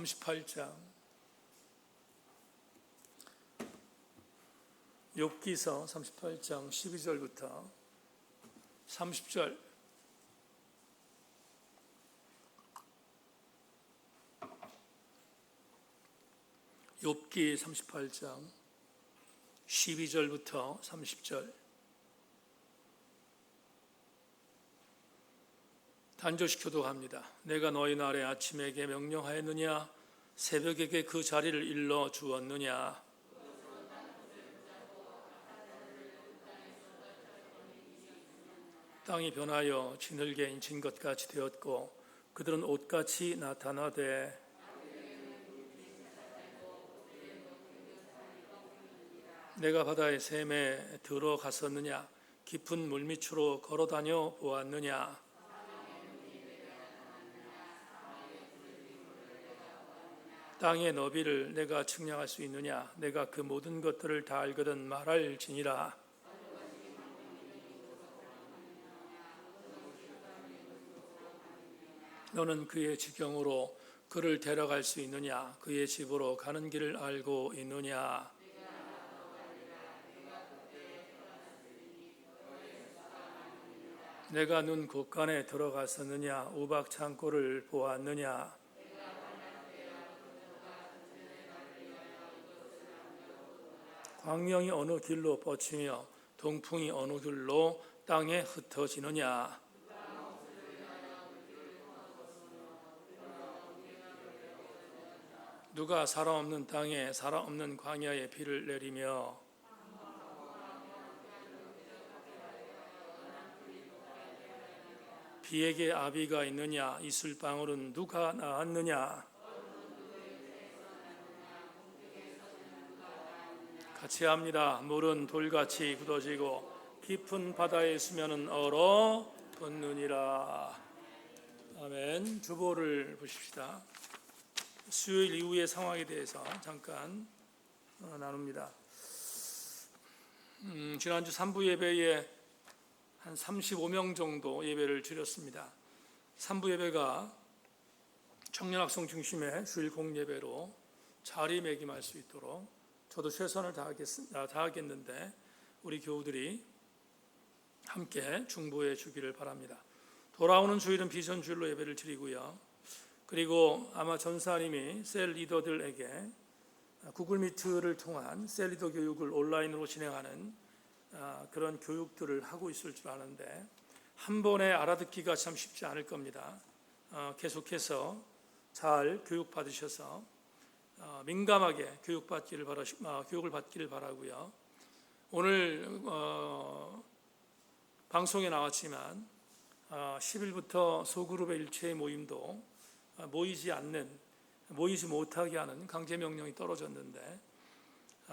38장 욥기서 38장 12절부터 30절. 욥기 38장 12절부터 30절. 단조시 교독합니다. 내가 너희 날에 아침에게 명령하였느냐? 새벽에게 그 자리를 일러 주었느냐? 땅이 변하여 지늘개 인친 것 같이 되었고 그들은 옷같이 나타나되 내가 바다의 샘에 들어갔었느냐? 깊은 물밑으로 걸어다녀 보았느냐? 땅의 너비를 내가 측량할 수 있느냐? 내가 그 모든 것들을 다 알거든 말할지니라. 너는 그의 지경으로 그를 데려갈 수 있느냐? 그의 집으로 가는 길을 알고 있느냐? 내가 눈 곳간에 들어갔었느냐? 우박 창고를 보았느냐? 광명이 어느 길로 뻗치며 동풍이 어느 길로 땅에 흩어지느냐? 누가 사람 없는 땅에 사람 없는 광야에 비를 내리며 비에게 아비가 있느냐? 이슬방울은 누가 낳았느냐? 같이 합니다. 물은 돌같이 굳어지고 깊은 바다의 수면은 얼어 벗느니라. 아멘. 주보를 보십시다. 수요일 이후의 상황에 대해서 잠깐 나눕니다. 지난주 3부 예배에 한 35명 정도 예배를 드렸습니다. 3부 예배가 청년학생 중심의 주일 공예배로 자리매김할 수 있도록 저도 최선을 다하겠는데 우리 교우들이 함께 중보해 주기를 바랍니다. 돌아오는 주일은 비전 주일로 예배를 드리고요. 그리고 아마 전사님이 셀 리더들에게 구글 미트를 통한 셀 리더 교육을 온라인으로 진행하는 그런 교육들을 하고 있을 줄 아는데 한 번에 알아듣기가 참 쉽지 않을 겁니다. 계속해서 잘 교육받으셔서 민감하게 교육을 받기를 바라고요. 오늘 방송에 나왔지만 10일부터 소그룹의 일체의 모임도 모이지 못하게 하는 강제명령이 떨어졌는데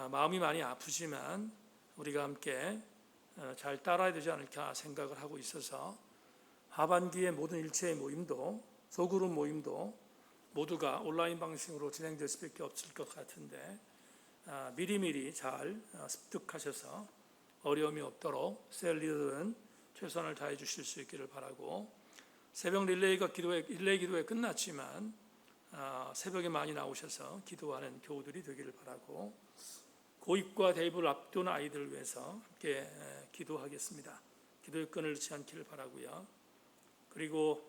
마음이 많이 아프지만 우리가 함께 잘 따라야 되지 않을까 생각을 하고 있어서 하반기에 모든 일체의 모임도 소그룹 모임도 모두가 온라인 방식으로 진행될 수밖에 없을 것 같은데 미리미리 잘 습득하셔서 어려움이 없도록 셀 리더는 최선을 다해 주실 수 있기를 바라고, 새벽 릴레이 기도회 끝났지만 새벽에 많이 나오셔서 기도하는 교우들이 되기를 바라고, 고입과 대입을 앞둔 아이들을 위해서 함께 기도하겠습니다. 기도의 끈을 놓지 않기를 바라고요. 그리고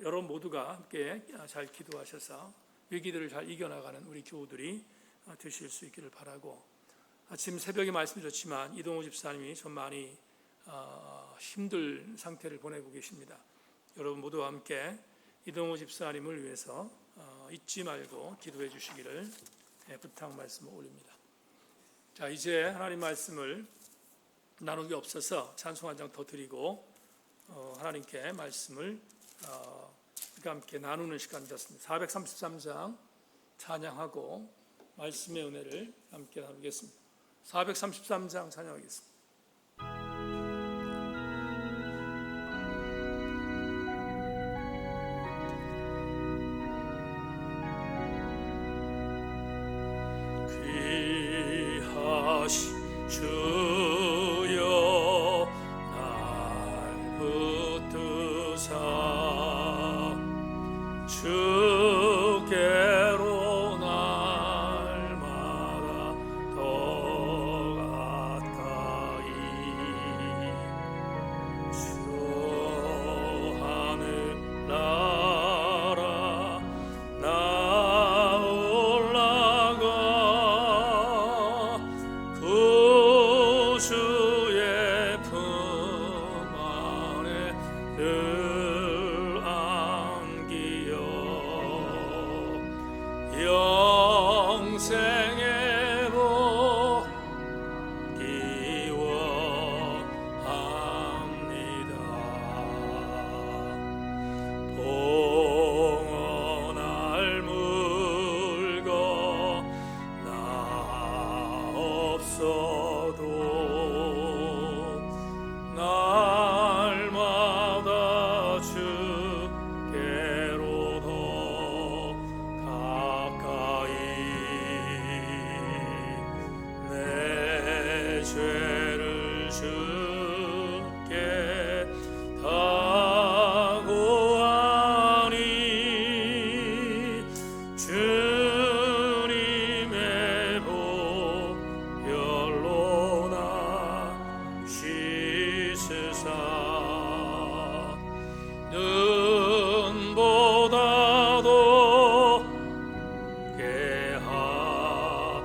여러분 모두가 함께 잘 기도하셔서 위기들을 잘 이겨나가는 우리 교우들이 되실 수 있기를 바라고, 아침 새벽에 말씀드렸지만 이동호 집사님이 좀 많이 힘들 상태를 보내고 계십니다. 여러분 모두와 함께 이동호 집사님을 위해서 잊지 말고 기도해 주시기를 부탁 말씀을 올립니다. 자, 이제 하나님 말씀을 나누기 없어서 찬송 한 장 더 드리고 하나님께 말씀을 우리가 함께 나누는 시간이 되었습니다. 433장 찬양하고 말씀의 은혜를 함께 나누겠습니다. 433장 찬양하겠습니다. 귀하신 주여 날 붙드사 주 영생의 복 기원합니다. 봉헌할 물건 나 없어도 날마다 주께로 더 가까이 내 죄를 주께 다 고하니 주님의 복 연로나 씻으사 눈보다도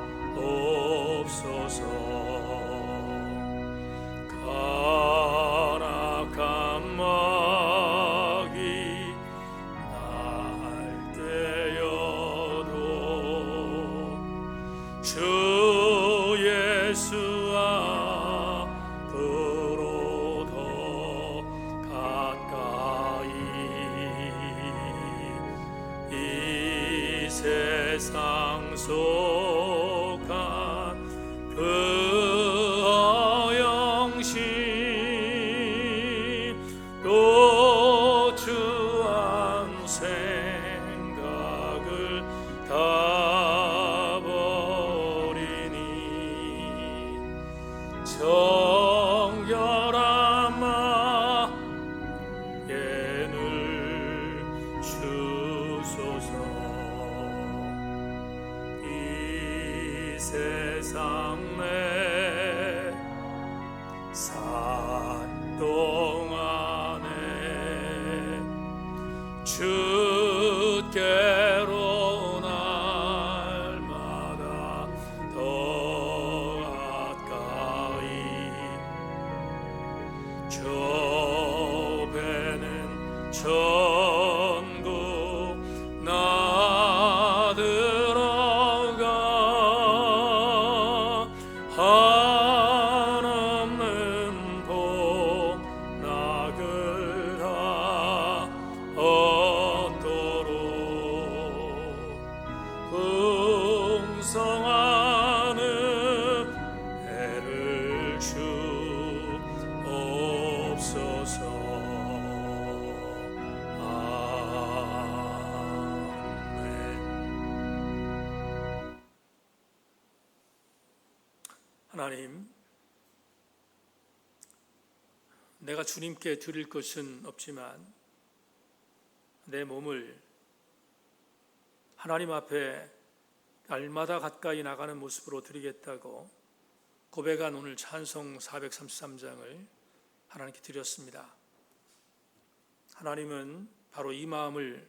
깨하옵소서. 가락한 마귀 날 때여도 주 예수 앞으로 더 가까이 이 세상 속한 그 허영심 또 주한 생각을 다 버리니 정결한 마음을 주소서. 이 세상 내 산 동안에 주께로 날마다 더 가까이 저 배는 천국 나 들어가 한없는 복락을 다 얻도록 풍성한 은혜를 주옵소서. 아멘. 하나님, 내가 주님께 드릴 것은 없지만 내 몸을 하나님 앞에 날마다 가까이 나가는 모습으로 드리겠다고 고백한 오늘 찬송 433장을 하나님께 드렸습니다. 하나님은 바로 이 마음을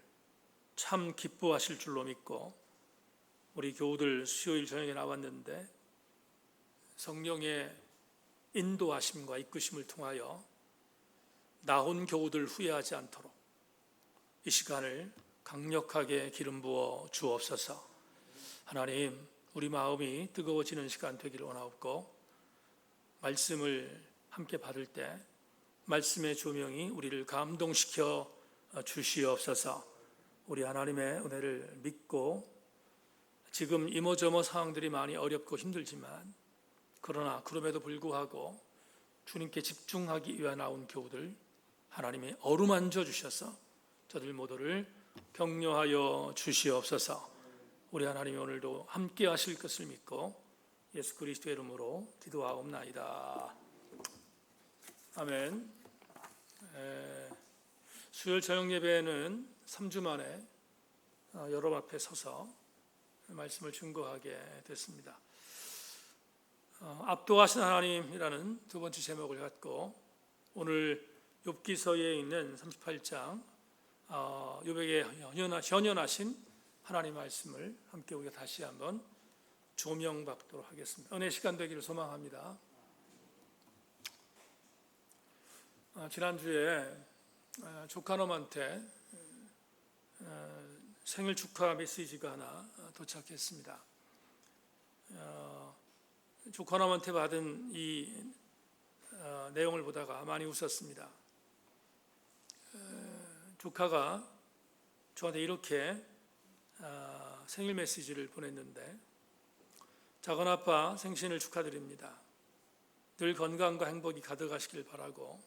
참 기뻐하실 줄로 믿고 우리 교우들 수요일 저녁에 나왔는데 성령의 인도하심과 이끄심을 통하여 나온 교우들 후회하지 않도록 이 시간을 강력하게 기름 부어 주옵소서. 하나님, 우리 마음이 뜨거워지는 시간 되기를 원하옵고 말씀을 함께 받을 때 말씀의 조명이 우리를 감동시켜 주시옵소서. 우리 하나님의 은혜를 믿고 지금 이모저모 상황들이 많이 어렵고 힘들지만 그러나 그럼에도 불구하고 주님께 집중하기 위해 나온 교우들 하나님이 어루만져 주셔서 저들 모두를 격려하여 주시옵소서. 우리 하나님이 오늘도 함께 하실 것을 믿고 예수 그리스도의 이름으로 기도하옵나이다. 아멘. 수요일 저녁 예배에는 3주 만에 여러분 앞에 서서 말씀을 증거하게 됐습니다. 압도하신 하나님이라는 두 번째 제목을 갖고 오늘 욥기서에 있는 38장 욥에게 현현하신 하나님 말씀을 함께 우리가 다시 한번 조명받도록 하겠습니다. 은혜 시간 되기를 소망합니다. 지난주에 조카놈한테 생일 축하 메시지가 하나 도착했습니다. 조카남한테 받은 이 내용을 보다가 많이 웃었습니다. 조카가 저한테 이렇게 생일 메시지를 보냈는데, 작은아빠 생신을 축하드립니다. 늘 건강과 행복이 가득하시길 바라고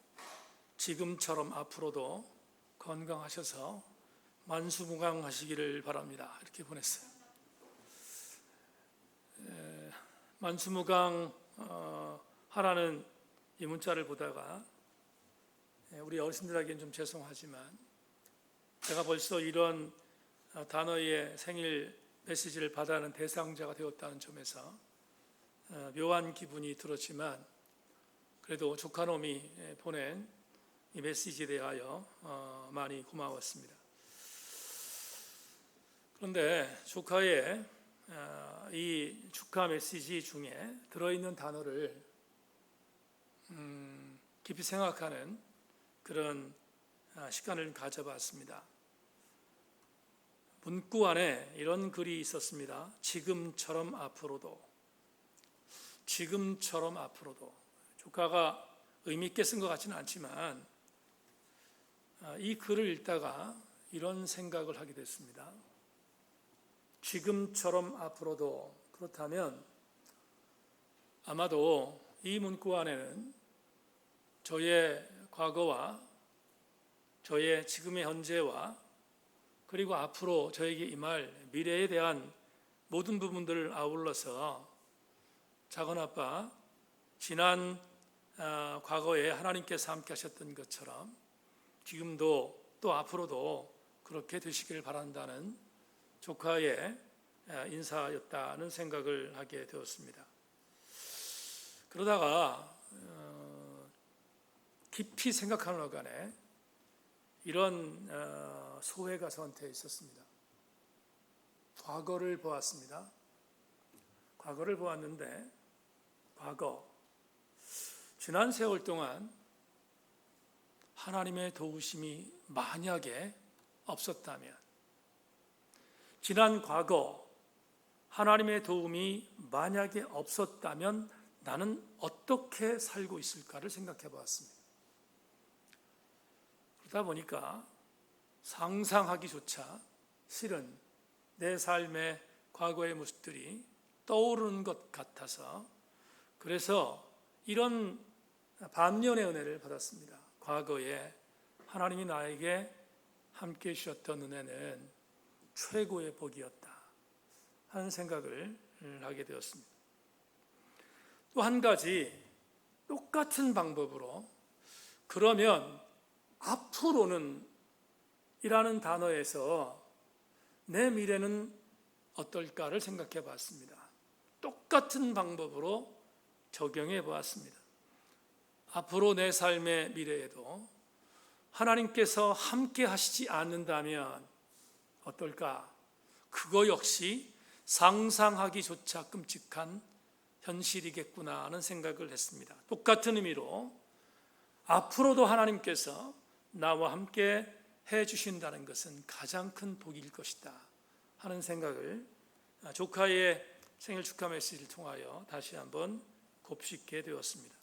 지금처럼 앞으로도 건강하셔서 만수무강하시기를 바랍니다. 이렇게 보냈어요. 만수무강 하라는 이 문자를 보다가 우리 어르신들에게는 좀 죄송하지만 제가 벌써 이런 단어의 생일 메시지를 받아는 대상자가 되었다는 점에서 묘한 기분이 들었지만, 그래도 조카놈이 보낸 이 메시지에 대하여 많이 고마웠습니다. 그런데 조카의 이 축하 메시지 중에 들어있는 단어를 깊이 생각하는 그런 시간을 가져봤습니다. 문구 안에 이런 글이 있었습니다. 지금처럼 앞으로도. 지금처럼 앞으로도. 조카가 의미 있게 쓴 것 같지는 않지만 이 글을 읽다가 이런 생각을 하게 됐습니다. 지금처럼 앞으로도. 그렇다면 아마도 이 문구 안에는 저의 과거와 저의 지금의 현재와 그리고 앞으로 저에게 임할 미래에 대한 모든 부분들을 아울러서 작은아빠 지난 과거에 하나님께서 함께 하셨던 것처럼 지금도 또 앞으로도 그렇게 되시길 바란다는 조카의 인사였다는 생각을 하게 되었습니다. 그러다가 깊이 생각하는 어간에 이런 소회가 저한테 있었습니다. 과거를 보았습니다. 과거를 보았는데 지난 세월 동안 하나님의 도우심이 만약에 없었다면, 지난 과거 하나님의 도움이 만약에 없었다면 나는 어떻게 살고 있을까를 생각해 보았습니다. 그러다 보니까 상상하기조차 싫은 내 삶의 과거의 모습들이 떠오르는 것 같아서, 그래서 이런 반면의 은혜를 받았습니다. 과거에 하나님이 나에게 함께 해주셨던 은혜는 최고의 복이었다 하는 생각을 하게 되었습니다. 또 한 가지, 똑같은 방법으로 그러면 앞으로는 이라는 단어에서 내 미래는 어떨까를 생각해 봤습니다. 똑같은 방법으로 적용해 보았습니다. 앞으로 내 삶의 미래에도 하나님께서 함께 하시지 않는다면 어떨까? 그거 역시 상상하기조차 끔찍한 현실이겠구나 하는 생각을 했습니다. 똑같은 의미로 앞으로도 하나님께서 나와 함께 해주신다는 것은 가장 큰 복일 것이다 하는 생각을 조카의 생일 축하 메시지를 통하여 다시 한번 곱씹게 되었습니다.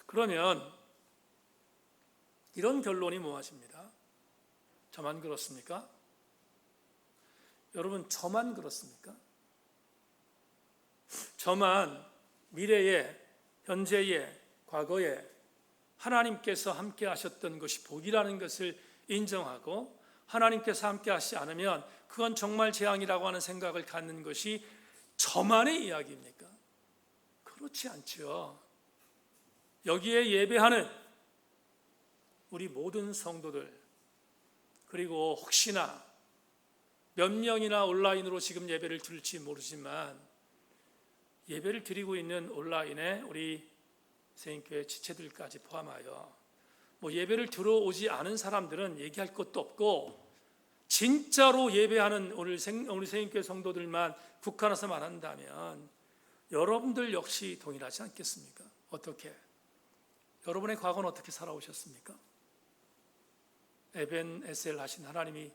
그러면 이런 결론이 무엇입니다? 저만 그렇습니까? 여러분, 저만 그렇습니까? 저만 미래에, 현재에, 과거에 하나님께서 함께 하셨던 것이 복이라는 것을 인정하고 하나님께서 함께 하시지 않으면 그건 정말 재앙이라고 하는 생각을 갖는 것이 저만의 이야기입니까? 그렇지 않죠. 여기에 예배하는 우리 모든 성도들, 그리고 혹시나 몇 명이나 온라인으로 지금 예배를 드릴지 모르지만 예배를 드리고 있는 온라인에 우리 세인교회 지체들까지 포함하여 예배를 들어오지 않은 사람들은 얘기할 것도 없고, 진짜로 예배하는 우리 세인교회 성도들만 국한해서 말한다면 여러분들 역시 동일하지 않겠습니까? 어떻게? 여러분의 과거는 어떻게 살아오셨습니까? 에벤 에셀 하신 하나님이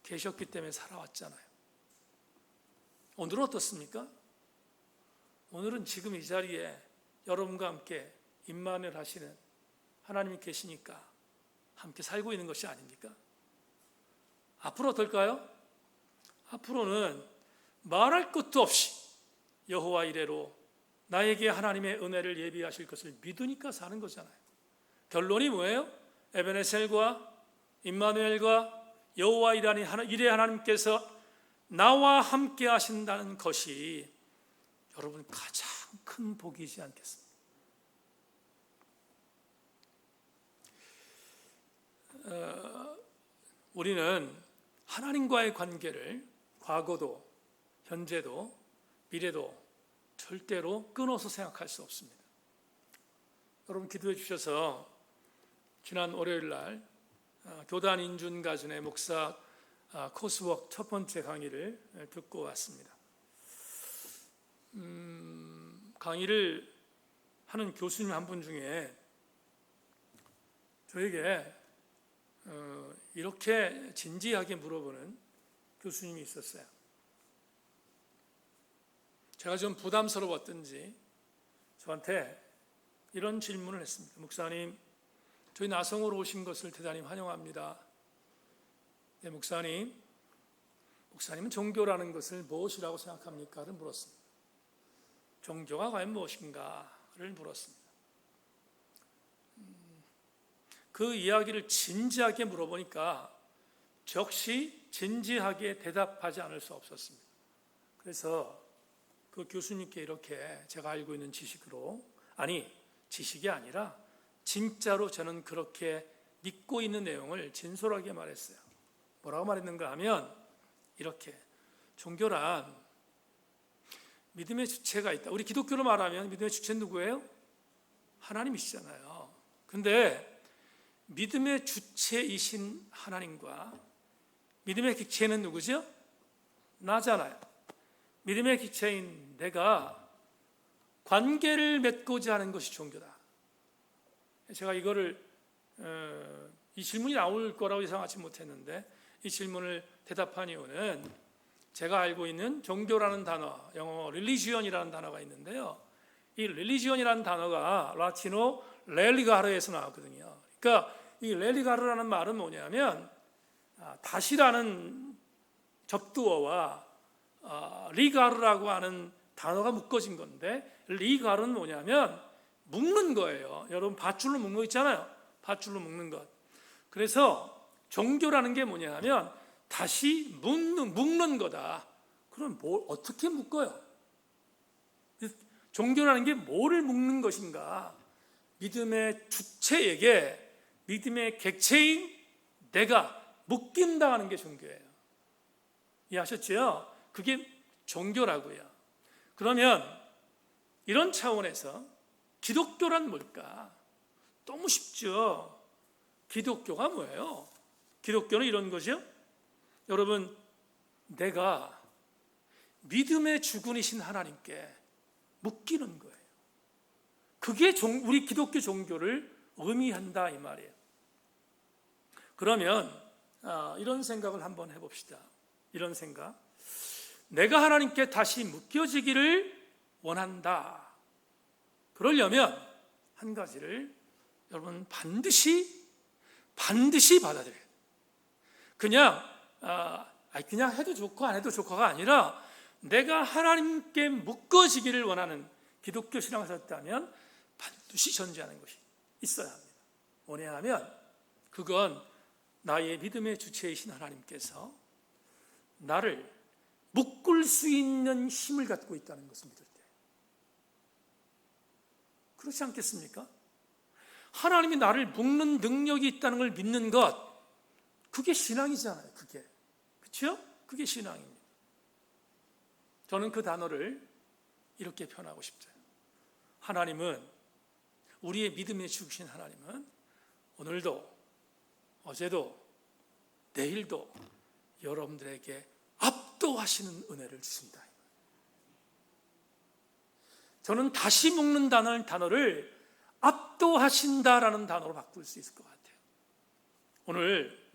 계셨기 때문에 살아왔잖아요. 오늘은 어떻습니까? 오늘은 지금 이 자리에 여러분과 함께 임마누엘 하시는 하나님이 계시니까 함께 살고 있는 것이 아닙니까? 앞으로 어떨까요? 앞으로는 말할 것도 없이 여호와 이레로 나에게 하나님의 은혜를 예비하실 것을 믿으니까 사는 거잖아요. 결론이 뭐예요? 에베네셀과 임마누엘과 여호와 이레 하나님께서 나와 함께 하신다는 것이 여러분 가장 큰 복이지 않겠습니까? 우리는 하나님과의 관계를 과거도 현재도 미래도 절대로 끊어서 생각할 수 없습니다. 여러분 기도해 주셔서 지난 월요일 날 교단 인준 가준의 목사 코스웍 첫 번째 강의를 듣고 왔습니다. 강의를 하는 교수님 한 분 중에 저에게 이렇게 진지하게 물어보는 교수님이 있었어요. 제가 좀 부담스러웠던지 저한테 이런 질문을 했습니다. 목사님, 저희 나성으로 오신 것을 대단히 환영합니다. 네, 목사님은 종교라는 것을 무엇이라고 생각합니까?를 물었습니다. 종교가 과연 무엇인가를 물었습니다. 그 이야기를 진지하게 물어보니까 역시 진지하게 대답하지 않을 수 없었습니다. 그래서 그 교수님께 이렇게 제가 알고 있는 지식으로, 아니 지식이 아니라 진짜로 저는 그렇게 믿고 있는 내용을 진솔하게 말했어요. 뭐라고 말했는가 하면 이렇게, 종교란 믿음의 주체가 있다. 우리 기독교로 말하면 믿음의 주체는 누구예요? 하나님이시잖아요. 근데 믿음의 주체이신 하나님과 믿음의 기체는 누구죠? 나잖아요. 믿음의 기체인 내가 관계를 맺고자 하는 것이 종교다. 제가 이거를 이 질문이 나올 거라고 예상하지 못했는데 이 질문을 대답한 이유는 제가 알고 있는 종교라는 단어, 영어 religion이라는 단어가 있는데요. 이 religion이라는 단어가 라틴어 렐리가르에서 나왔거든요. 그러니까 이 렐리가르라는 말은 뭐냐면 다시라는 접두어와 리가르라고 하는 단어가 묶어진 건데, 리가르는 뭐냐면 묶는 거예요. 여러분 밧줄로 묶는 거 있잖아요. 밧줄로 묶는 것. 그래서 종교라는 게 뭐냐면 다시 묶는 거다. 그럼 뭘 어떻게 묶어요? 종교라는 게 뭐를 묶는 것인가? 믿음의 주체에게 믿음의 객체인 내가 묶인다는 게 종교예요. 이해하셨죠? 그게 종교라고요. 그러면 이런 차원에서 기독교란 뭘까? 너무 쉽죠. 기독교가 뭐예요? 기독교는 이런 거죠. 여러분, 내가 믿음의 주군이신 하나님께 묶이는 거예요. 그게 우리 기독교 종교를 의미한다 이 말이에요. 그러면 이런 생각을 한번 해봅시다. 이런 생각. 내가 하나님께 다시 묶여지기를 원한다. 그러려면 한 가지를 여러분 반드시 받아들여야 돼요. 그냥 해도 좋고 안 해도 좋고가 아니라 내가 하나님께 묶어지기를 원하는 기독교 신앙을 살았다면 반드시 전제하는 것이 있어야 합니다. 뭐냐 하면 그건 나의 믿음의 주체이신 하나님께서 나를 묶을 수 있는 힘을 갖고 있다는 것을 믿을 때, 그렇지 않겠습니까? 하나님이 나를 묶는 능력이 있다는 걸 믿는 것, 그게 신앙이잖아요. 그게, 그렇죠? 그게 신앙입니다. 저는 그 단어를 이렇게 표현하고 싶어요. 하나님은, 우리의 믿음의 주신 하나님은 오늘도 어제도 내일도 여러분들에게 압도하시는 은혜를 주신다. 저는 다시 묶는다는 단어를 압도하신다라는 단어로 바꿀 수 있을 것 같아요. 오늘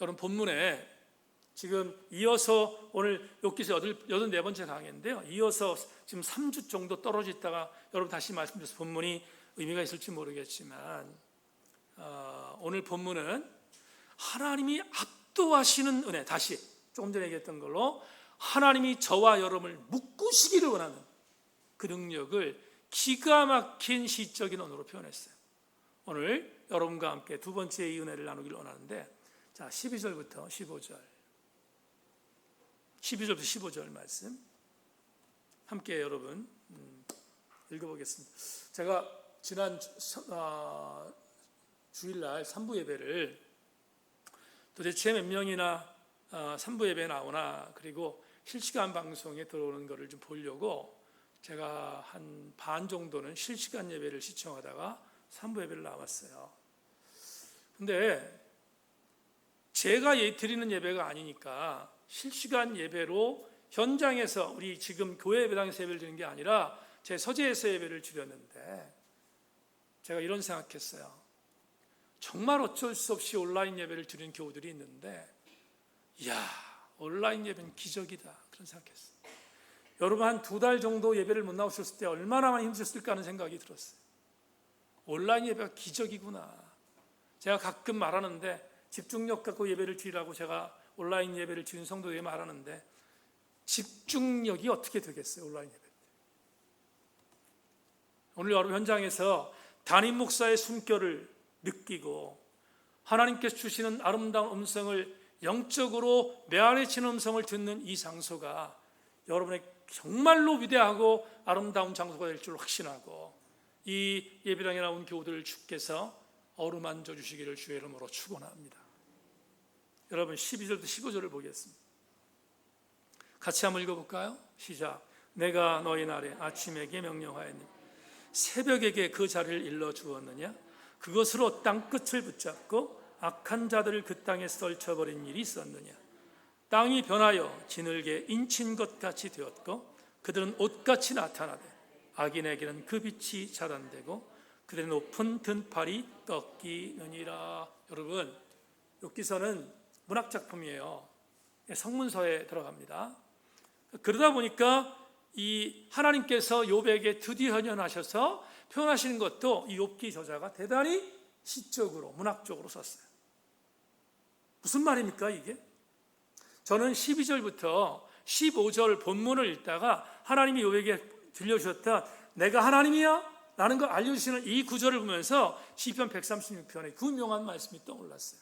여러분 본문에 지금 이어서 오늘 욥기서 84번째 강의인데요. 이어서 지금 3주 정도 떨어져 있다가 여러분 다시 말씀드려서 본문이 의미가 있을지 모르겠지만 오늘 본문은 하나님이 압도하시는 은혜, 다시 조금 전에 얘기했던 걸로 하나님이 저와 여러분을 묶으시기를 원하는 그 능력을 기가 막힌 시적인 언어로 표현했어요. 오늘 여러분과 함께 두 번째 이 은혜를 나누기를 원하는데, 자 12절부터 15절 12절부터 15절 말씀 함께 여러분 읽어보겠습니다. 제가 지난 주일날 3부 예배를 도대체 몇 명이나 3부 예배에 나오나, 그리고 실시간 방송에 들어오는 것을 좀 보려고 제가 한 반 정도는 실시간 예배를 시청하다가 3부 예배를 나왔어요. 근데 제가 드리는 예배가 아니니까 실시간 예배로 현장에서 우리 지금 교회 예배당에서 예배를 드리는 게 아니라 제 서재에서 예배를 드렸는데, 제가 이런 생각했어요. 정말 어쩔 수 없이 온라인 예배를 드리는 교우들이 있는데, 이야, 온라인 예배는 기적이다, 그런 생각했어요. 여러분 한 2달 정도 예배를 못 나오셨을 때 얼마나 많이 힘드셨을까 하는 생각이 들었어요. 온라인 예배가 기적이구나. 제가 가끔 말하는데, 집중력 갖고 예배를 드리라고 제가 온라인 예배를 드리는 성도에게 말하는데, 집중력이 어떻게 되겠어요, 온라인 예배 때. 오늘 여러분 현장에서 담임 목사의 숨결을 느끼고 하나님께서 주시는 아름다운 음성을 영적으로 메아리치는 음성을 듣는 이 장소가 여러분의 정말로 위대하고 아름다운 장소가 될 줄 확신하고, 이 예배당에 나온 교우들을 주께서 어루만져 주시기를 주의 이름으로 축원합니다. 여러분 12절부터 15절을 보겠습니다. 같이 한번 읽어볼까요? 시작. 내가 너희 날에 아침에게 명령하였니 새벽에게 그 자리를 일러주었느냐? 그것으로 땅끝을 붙잡고 악한 자들을 그 땅에 떨쳐버린 일이 있었느냐? 땅이 변하여 지늘게 인친 것 같이 되었고 그들은 옷같이 나타나되 악인에게는 그 빛이 차단되고 그들의 높은 등팔이 꺾이느니라. 여러분 욥기서는 문학작품이에요. 성문서에 들어갑니다. 그러다 보니까 이 하나님께서 욥에게 드디어 현현하셔서 표현하시는 것도 이 욥기 저자가 대단히 시적으로 문학적으로 썼어요. 무슨 말입니까 이게? 저는 12절부터 15절 본문을 읽다가 하나님이 욥에게 들려주셨던 내가 하나님이야? 라는 걸 알려주시는 이 구절을 보면서 시편 136편의 그 유명한 말씀이 떠올랐어요.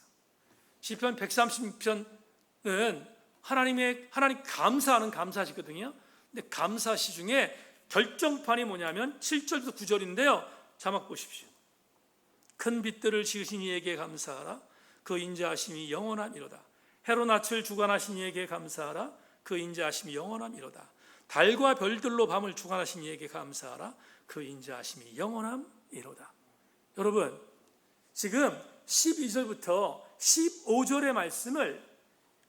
시편 136편은 하나님 감사하는 감사시거든요. 근데 감사시 중에 결정판이 뭐냐면 7절부터 9절인데요. 자막 보십시오. 큰 빛들을 지으신 이에게 감사하라. 그 인자하심이 영원함이로다. 해로 낯을 주관하신 이에게 감사하라. 그 인자하심이 영원함이로다. 달과 별들로 밤을 주관하신 이에게 감사하라. 그 인자하심이 영원함이로다. 여러분 지금 12절부터 15절의 말씀을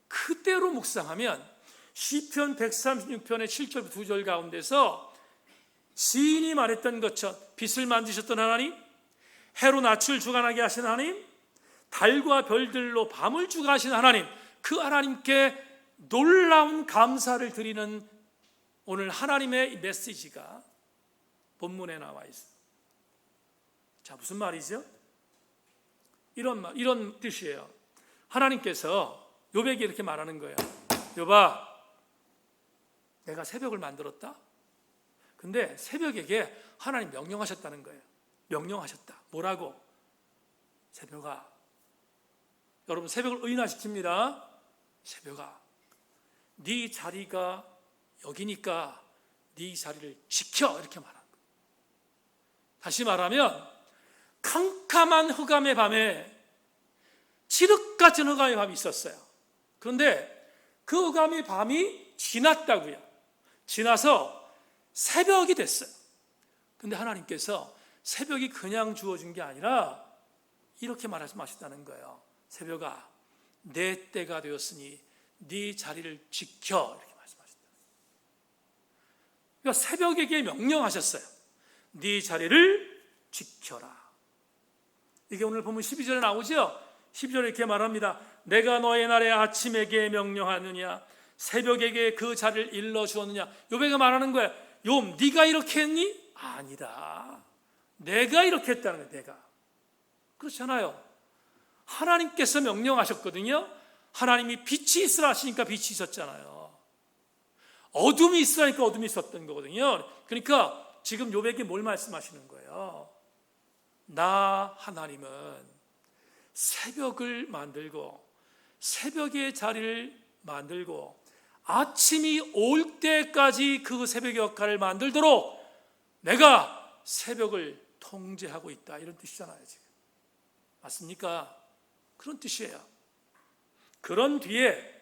그대로 묵상하면 시편 136편의 7절부터 2절 가운데서 시인이 말했던 것처럼 빛을 만드셨던 하나님, 해로 낯을 주관하게 하신 하나님, 달과 별들로 밤을 주관하신 하나님, 그 하나님께 놀라운 감사를 드리는 오늘 하나님의 메시지가 본문에 나와 있습니다. 자, 무슨 말이죠? 이런 뜻이에요. 하나님께서 욥에게 이렇게 말하는 거예요. 욥아, 내가 새벽을 만들었다. 근데 새벽에게 하나님 명령하셨다는 거예요. 명령하셨다. 뭐라고? 새벽아. 여러분 새벽을 의인화시킵니다. 새벽아, 네 자리가 여기니까 네 자리를 지켜. 이렇게 말하는 거예요. 다시 말하면 캄캄한 흑암의 밤에 칠흑 같은 흑암의 밤이 있었어요. 그런데 그 흑암의 밤이 지났다고요. 지나서 새벽이 됐어요. 근데 하나님께서 새벽이 그냥 주어진 게 아니라 이렇게 말씀하셨다는 거예요. 새벽아, 내 때가 되었으니 네 자리를 지켜. 이렇게 말씀하셨다. 그러니까 새벽에게 명령하셨어요. 네 자리를 지켜라. 이게 오늘 보면 12절에 나오죠. 12절에 이렇게 말합니다. 내가 너의 날에 아침에게 명령하느냐 새벽에게 그 자리를 일러주었느냐. 욥에게 말하는 거야. 욥 네가 이렇게 했니? 아니다. 내가 이렇게 했다는 거야. 내가. 그렇잖아요. 하나님께서 명령하셨거든요. 하나님이 빛이 있으라 하시니까 빛이 있었잖아요. 어둠이 있으라니까 어둠이 있었던 거거든요. 그러니까 지금 욥에게 뭘 말씀하시는 거예요? 나 하나님은 새벽을 만들고 새벽의 자리를 만들고 아침이 올 때까지 그 새벽의 역할을 만들도록 내가 새벽을 통제하고 있다. 이런 뜻이잖아요. 지금 맞습니까? 그런 뜻이에요. 그런 뒤에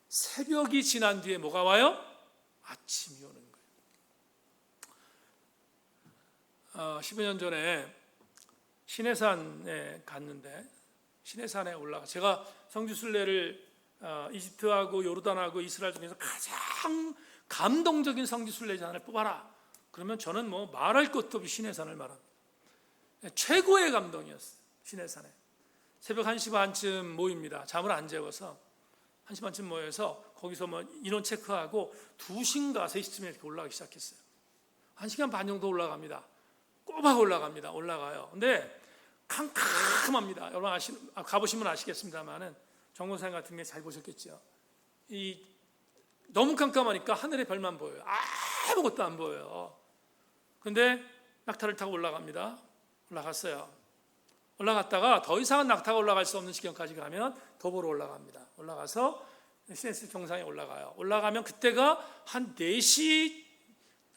새벽이 지난 뒤에 뭐가 와요? 아침이 오는 거예요. 10여 년 전에 시내산에 갔는데 시내산에 올라가 제가 성지순례를 이집트하고 요르단하고 이스라엘 중에서 가장 감동적인 성지순례자를 뽑아라. 그러면 저는 뭐 말할 것도 없이 시내산을 말합니다. 최고의 감동이었어요. 시내산에 새벽 1시 반쯤 모입니다. 잠을 안 재워서 1시 반쯤 모여서 거기서 뭐 인원 체크하고 2시인가 3시쯤에 이렇게 올라가기 시작했어요. 1시간 반 정도 올라갑니다. 꼬박 올라갑니다. 올라가요. 근데 캄캄합니다. 여러분 가보시면 아시겠습니다만은 정보사님 같은 게 잘 보셨겠죠. 너무 깜깜하니까 하늘의 별만 보여요. 아무것도 안 보여요. 근데 낙타를 타고 올라갑니다. 올라갔어요. 올라갔다가 더 이상은 낙타가 올라갈 수 없는 지경까지 가면 도보로 올라갑니다. 올라가서 시내스 정상에 올라가요. 올라가면 그때가 한 4시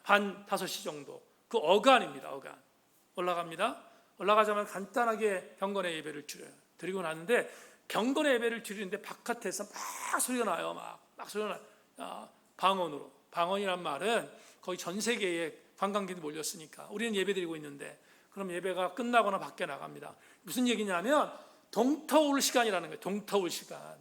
반 5시 정도. 그 어간입니다. 어간. 올라갑니다. 올라가자마자 간단하게 경건의 예배를 드리고 나는데 경건의 예배를 드리는데 바깥에서 막 소리가 나요. 막 소리가 나요. 방언으로. 방언이란 말은 거의 전 세계에 관광객들이 몰렸으니까 우리는 예배 드리고 있는데 그럼 예배가 끝나거나 밖에 나갑니다. 무슨 얘기냐면 동터울 시간이라는 거예요. 동터울 시간.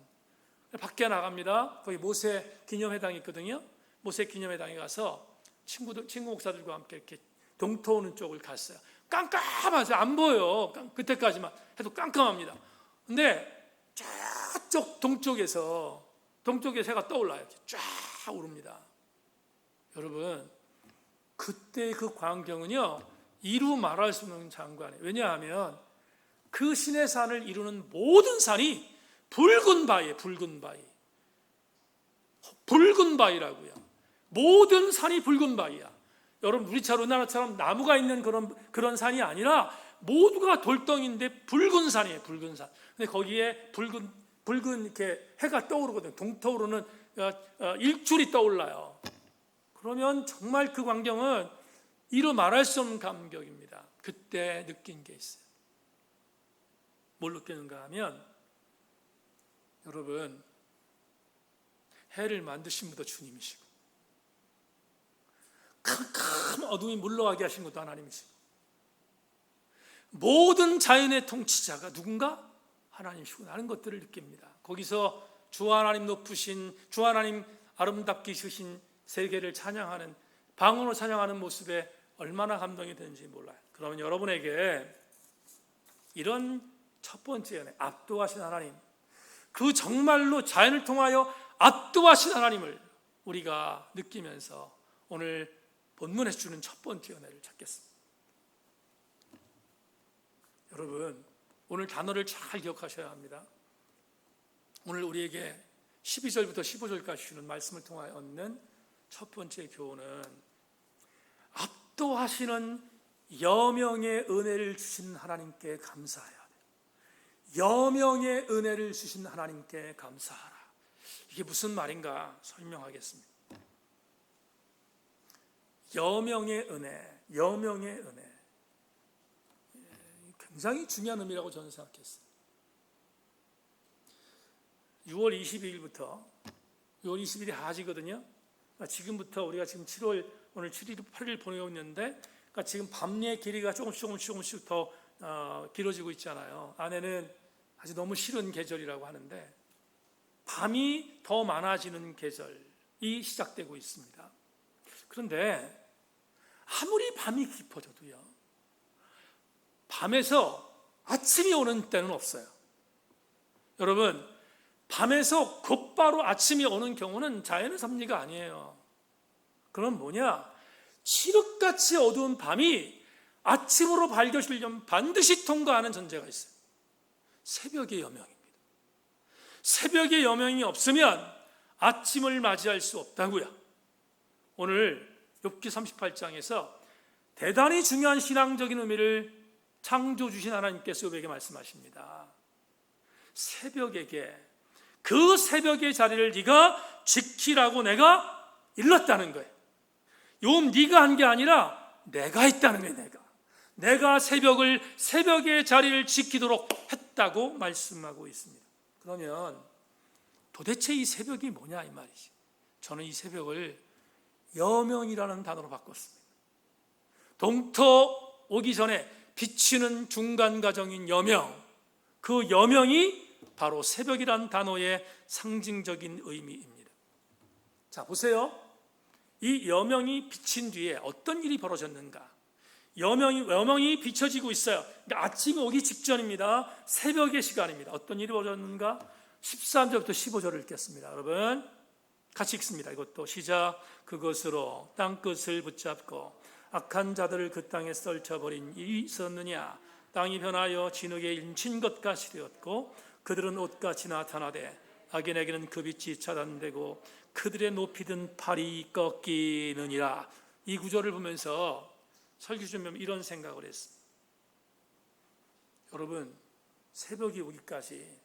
밖에 나갑니다. 거기 모세 기념회당이 있거든요. 모세 기념회당에 가서 친구 목사들과 함께 이렇게 동터오는 쪽을 갔어요. 깜깜하죠. 안 보여요. 그때까지만 해도 깜깜합니다. 근데 저쪽 동쪽에서 해가 떠올라요. 이렇게 쫙 오릅니다. 여러분 그때 그 광경은요 이루 말할 수 없는 장관이에요. 왜냐하면 그 시내산을 이루는 모든 산이 붉은 바위예요. 붉은 바위. 붉은 바위라고요. 모든 산이 붉은 바위야. 여러분 우리나라처럼 나무가 있는 그런 산이 아니라 모두가 돌덩이인데 붉은 산이에요. 붉은 산. 근데 거기에 붉은 이렇게 해가 떠오르거든요. 동터오르는 일출이 떠올라요. 그러면 정말 그 광경은 이루 말할 수 없는 감격입니다. 그때 느낀 게 있어요. 뭘 느끼는가 하면 여러분 해를 만드신 분도 주님이시고 캄캄 어둠이 물러가게 하신 것도 하나님이시고 모든 자연의 통치자가 누군가? 하나님이시고 하는 것들을 느낍니다. 거기서 주 하나님 높으신 주 하나님 아름답게 지으신 세계를 찬양하는 방언으로 찬양하는 모습에 얼마나 감동이 되는지 몰라요. 그러면 여러분에게 이런 첫 번째 연애 압도하신 하나님 그 정말로 자연을 통하여 압도하신 하나님을 우리가 느끼면서 오늘 본문에서 주는 첫 번째 연애를 찾겠습니다. 여러분 오늘 단어를 잘 기억하셔야 합니다. 오늘 우리에게 12절부터 15절까지 주는 말씀을 통하여 얻는 첫 번째 교훈은 압도하시는 여명의 은혜를 주신 하나님께 감사해야 돼요. 여명의 은혜를 주신 하나님께 감사하라. 이게 무슨 말인가 설명하겠습니다. 여명의 은혜, 여명의 은혜. 굉장히 중요한 의미라고 저는 생각했어요. 6월 22일부터 6월 20일이 하지거든요. 지금부터 우리가 지금 오늘 7일, 8일 보내고 있는데 그러니까 지금 밤의 길이가 조금씩 더 길어지고 있잖아요. 아내는 아주 너무 싫은 계절이라고 하는데 밤이 더 많아지는 계절이 시작되고 있습니다. 그런데 아무리 밤이 깊어져도요 밤에서 아침이 오는 때는 없어요. 여러분, 밤에서 곧바로 아침이 오는 경우는 자연의 섭리가 아니에요. 그럼 뭐냐? 칠흑같이 어두운 밤이 아침으로 밝혀지려면 반드시 통과하는 전제가 있어요. 새벽의 여명입니다. 새벽의 여명이 없으면 아침을 맞이할 수 없다고요. 오늘 욥기 38장에서 대단히 중요한 신앙적인 의미를 창조 주신 하나님께서 욥에게 말씀하십니다. 새벽에게, 그 새벽의 자리를 네가 지키라고 내가 일렀다는 거예요. 욥, 네가 한 게 아니라 내가 했다는 거예요. 내가 새벽의 자리를 지키도록 했다고 말씀하고 있습니다. 그러면 도대체 이 새벽이 뭐냐 이 말이지. 저는 이 새벽을 여명이라는 단어로 바꿨습니다. 동터 오기 전에 비치는 중간 과정인 여명, 그 여명이 바로 새벽이라는 단어의 상징적인 의미입니다. 자, 보세요. 이 여명이 비친 뒤에 어떤 일이 벌어졌는가? 여명이 비춰지고 있어요. 그러니까 아침이 오기 직전입니다. 새벽의 시간입니다. 어떤 일이 벌어졌는가? 13절부터 15절을 읽겠습니다. 여러분 같이 읽습니다. 이것도 시작. 그것으로 땅끝을 붙잡고 악한 자들을 그 땅에 썰쳐버린 일이 있었느냐? 땅이 변하여 진흙에 인친 것 같이 되었고 그들은 옷같이 나타나되 악인에게는 그 빛이 차단되고 그들의 높이 든 팔이 꺾이느니라. 이 구절을 보면서 설교 좀 이런 생각을 했습니다. 여러분, 새벽이 오기까지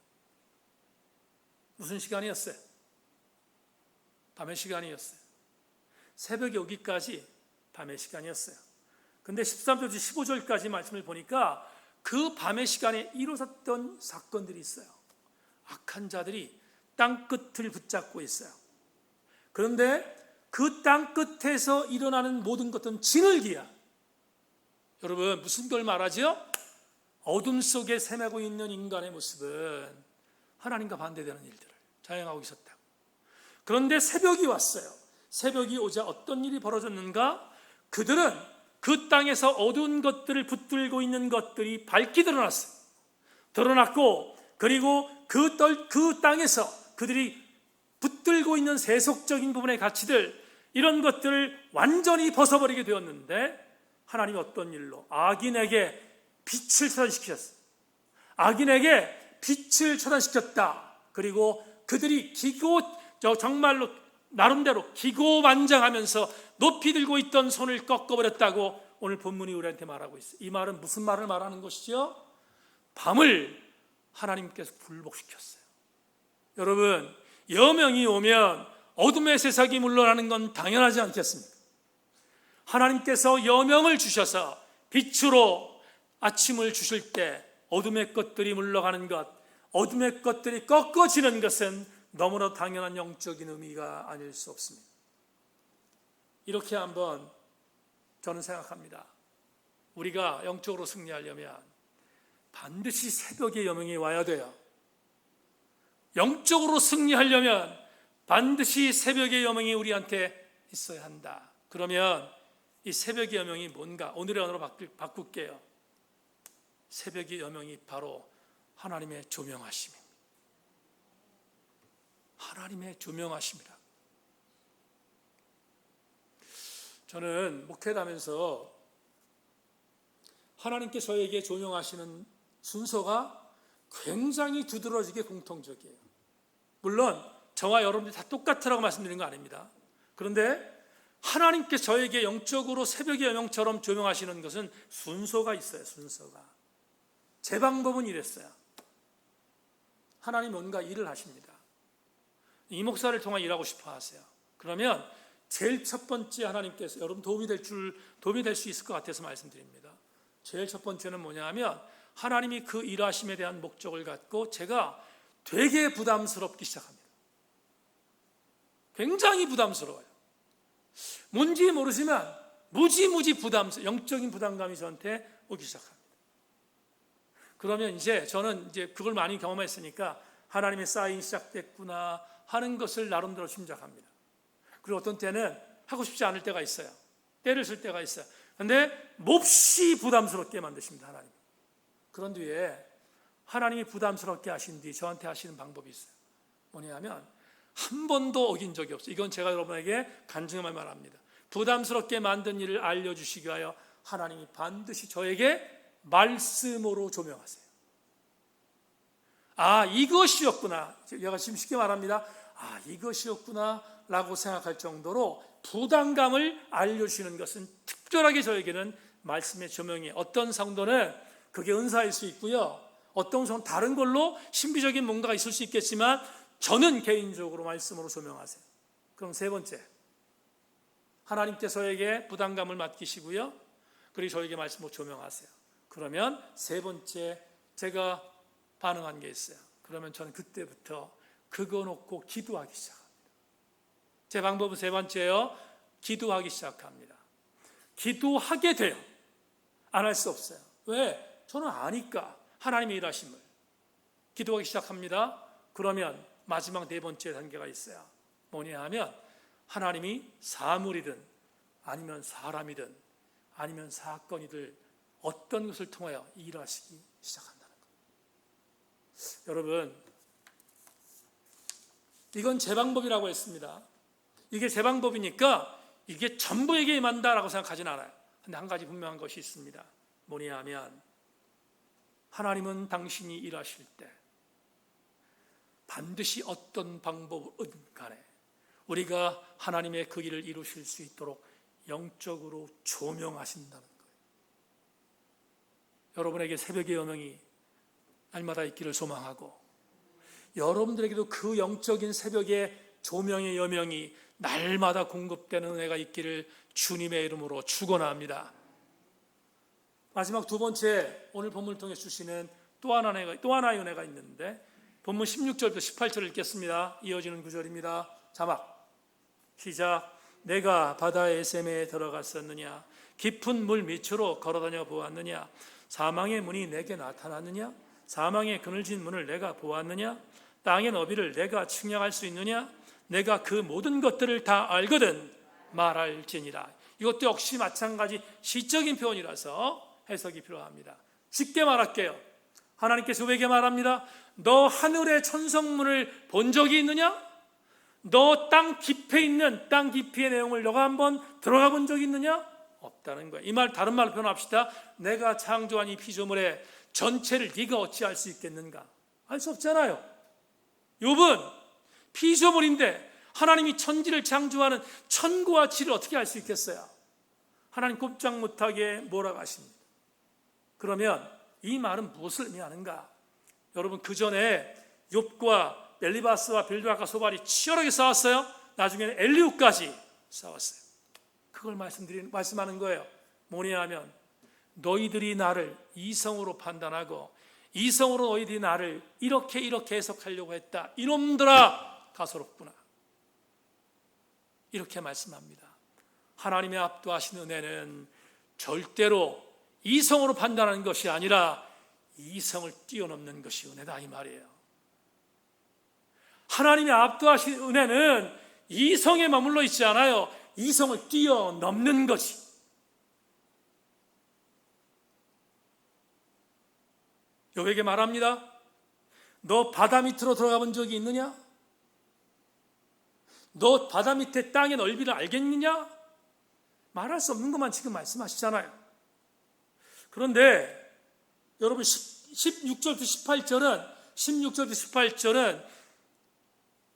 무슨 시간이었어요? 밤의 시간이었어요. 새벽이 오기까지 밤의 시간이었어요. 근데 13절부터 15절까지 말씀을 보니까 그 밤의 시간에 이루어졌던 사건들이 있어요. 악한 자들이 땅끝을 붙잡고 있어요. 그런데 그 땅끝에서 일어나는 모든 것은 진흙이야. 여러분, 무슨 걸 말하죠? 어둠 속에 헤매고 있는 인간의 모습은 하나님과 반대되는 일들을 자행하고 있었다고. 그런데 새벽이 왔어요. 새벽이 오자 어떤 일이 벌어졌는가? 그들은 그 땅에서 어두운 것들을 붙들고 있는 것들이 밝게 드러났어요. 드러났고, 그리고 그 땅에서 그들이 붙들고 있는 세속적인 부분의 가치들, 이런 것들을 완전히 벗어버리게 되었는데, 하나님이 어떤 일로? 악인에게 빛을 차단시켰어요. 악인에게 빛을 차단시켰다. 그리고 그들이 정말로 나름대로 기고만장하면서 높이 들고 있던 손을 꺾어버렸다고 오늘 본문이 우리한테 말하고 있어요. 이 말은 무슨 말을 말하는 것이죠? 밤을 하나님께서 굴복시켰어요. 여러분, 여명이 오면 어둠의 세상이 물러나는 건 당연하지 않겠습니까? 하나님께서 여명을 주셔서 빛으로 아침을 주실 때 어둠의 것들이 물러가는 것, 어둠의 것들이 꺾어지는 것은 너무나 당연한 영적인 의미가 아닐 수 없습니다. 이렇게 한번 저는 생각합니다. 우리가 영적으로 승리하려면 반드시 새벽의 여명이 와야 돼요. 영적으로 승리하려면 반드시 새벽의 여명이 우리한테 있어야 한다. 그러면 이 새벽의 여명이 뭔가? 오늘의 언어로 바꿀게요. 새벽의 여명이 바로 하나님의 조명하심입니다. 하나님의 조명하심이라. 저는 목회하면서 하나님께 저에게 조명하시는 순서가 굉장히 두드러지게 공통적이에요. 물론 저와 여러분들이 다 똑같으라고 말씀드리는 거 아닙니다. 그런데 하나님께 저에게 영적으로 새벽의 여명처럼 조명하시는 것은 순서가 있어요. 순서가. 제 방법은 이랬어요. 하나님 뭔가 일을 하십니다. 이 목사를 통해 일하고 싶어 하세요. 그러면 제일 첫 번째 하나님께서 여러분 도움이 될 수 있을 것 같아서 말씀드립니다. 제일 첫 번째는 뭐냐 하면 하나님이 그 일하심에 대한 목적을 갖고 제가 되게 부담스럽기 시작합니다. 굉장히 부담스러워요. 뭔지 모르지만 무지무지 영적인 부담감이 저한테 오기 시작합니다. 그러면 저는 그걸 많이 경험했으니까 하나님의 사인이 시작됐구나 하는 것을 나름대로 짐작합니다. 그리고 어떤 때는 하고 싶지 않을 때가 있어요. 때를 쓸 때가 있어요. 그런데 몹시 부담스럽게 만드십니다. 하나님. 그런 뒤에 하나님이 부담스럽게 하신 뒤 저한테 하시는 방법이 있어요. 뭐냐면 한 번도 어긴 적이 없어요. 이건 제가 여러분에게 간증하며 말합니다. 부담스럽게 만든 일을 알려주시기 위하여 하나님이 반드시 저에게 말씀으로 조명하세요. 아, 이것이었구나. 제가 지금 쉽게 말합니다. 아, 이것이었구나 라고 생각할 정도로 부담감을 알려주시는 것은 특별하게 저에게는 말씀의 조명이, 어떤 성도는 그게 은사일 수 있고요, 어떤 성도는 다른 걸로 신비적인 뭔가가 있을 수 있겠지만 저는 개인적으로 말씀으로 조명하세요. 그럼 세 번째, 하나님께서 저에게 부담감을 맡기시고요, 그리고 저에게 말씀으로 조명하세요. 그러면 세 번째 제가 반응한 게 있어요. 그러면 저는 그때부터 그거 놓고 기도하기 시작합니다. 제 방법은 세 번째예요. 기도하기 시작합니다. 기도하게 돼요. 안 할 수 없어요. 왜? 저는 아니까, 하나님의 일하심을. 기도하기 시작합니다. 그러면 마지막 네 번째 단계가 있어요. 뭐냐 하면 하나님이 사물이든 아니면 사람이든 아니면 사건이든 어떤 것을 통하여 일하시기 시작한다는 거예요. 여러분, 이건 제 방법이라고 했습니다. 이게 제 방법이니까 이게 전부에게 임한다라고 생각하진 않아요. 근데 한 가지 분명한 것이 있습니다. 뭐냐 하면 하나님은 당신이 일하실 때 반드시 어떤 방법은 간에 우리가 하나님의 그 일을 이루실 수 있도록 영적으로 조명하신다는 거예요. 여러분에게 새벽의 여명이 날마다 있기를 소망하고, 여러분들에게도 그 영적인 새벽의 조명의 여명이 날마다 공급되는 은혜가 있기를 주님의 이름으로 축원합니다. 마지막 두 번째, 오늘 본문을 통해 주시는 또 하나의 은혜가 있는데, 본문 16절부터 18절을 읽겠습니다. 이어지는 구절입니다. 자막 시작. 내가 바다의 에셈에 들어갔었느냐? 깊은 물 밑으로 걸어다녀 보았느냐? 사망의 문이 내게 나타났느냐? 사망의 그늘진 문을 내가 보았느냐? 땅의 너비를 내가 측량할 수 있느냐? 내가 그 모든 것들을 다 알거든 말할지니라. 이것도 역시 마찬가지 시적인 표현이라서 해석이 필요합니다. 쉽게 말할게요. 하나님께서 우리에게 말합니다. 너 하늘의 천성문을 본 적이 있느냐? 너 땅 깊이에 있는 땅 깊이의 내용을 너가 한번 들어가 본 적이 있느냐? 없다는 거예요. 이 말 다른 말로 표현합시다. 내가 창조한 이 피조물의 전체를 네가 어찌 알 수 있겠는가? 알 수 없잖아요. 욥은 피조물인데 하나님이 천지를 창조하는 천구와 지를 어떻게 알 수 있겠어요? 하나님 꼼짝 못하게 몰아가십니다. 그러면 이 말은 무엇을 의미하는가? 여러분, 그 전에 욥과 엘리바스와 빌드박과 소발이 치열하게 싸웠어요. 나중에는 엘리후까지 싸웠어요. 그걸 말씀하는 거예요. 뭐냐 하면 너희들이 나를 이성으로 판단하고 이성으로 너희들이 나를 이렇게 해석하려고 했다. 이놈들아 가소롭구나. 이렇게 말씀합니다. 하나님의 압도하신 은혜는 절대로 이성으로 판단하는 것이 아니라 이성을 뛰어넘는 것이 은혜다, 이 말이에요. 하나님의 압도하신 은혜는 이성에 머물러 있지 않아요. 이성을 뛰어넘는 것이. 욥에게 말합니다. 너 바다 밑으로 들어가 본 적이 있느냐? 너 바다 밑에 땅의 넓이를 알겠느냐? 말할 수 없는 것만 지금 말씀하시잖아요. 그런데 여러분 16절부터 18절은